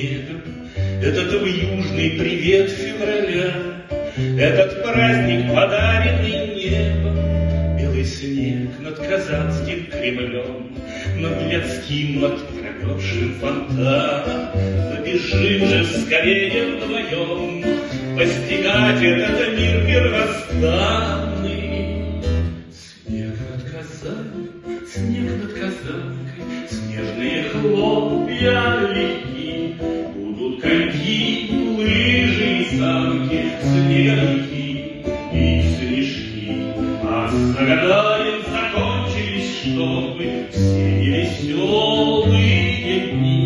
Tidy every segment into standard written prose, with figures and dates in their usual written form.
снегом, этот южный привет февраля, этот праздник, подаренный небом, белый снег над Казанским Кремлем, над Вятским, над промерзшим фонтаном. Побежим же скорее вдвоем постигать этот мир первозданный. Снег над Казанью, снег над Казанкой, снежные хлопья реки, будут коньки, лыжи и санки, снеговики и снежки. А загадаем закончились, чтобы все невеселые дни.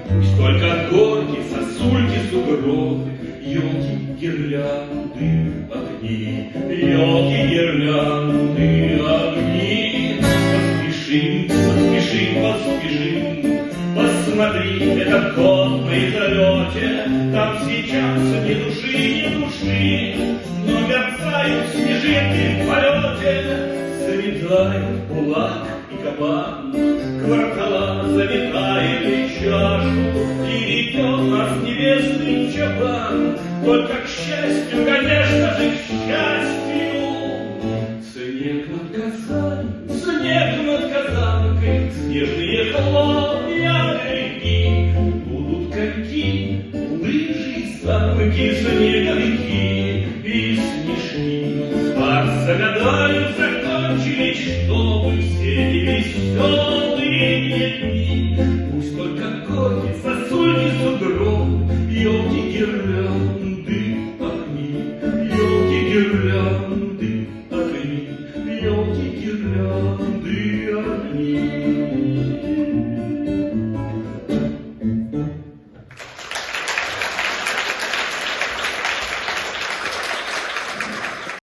Пусть только горки, сосульки, сугробы, елки, гирлянды, огни, елки, гирлянды, огни. Поспешим, поспешим, поспешим, посмотри, этот год на изолете, там сейчас ни души, ни души, но мерцают снежинки в полете. Завитает кулак и кабан, квартала заметает и чашу, и ведет нас небесный чабан. Только к счастью, конечно же, к счастью. Снег над Казанью, снег над Казанкой, снежные хлопья реки, будут коньки, лыжи и санки.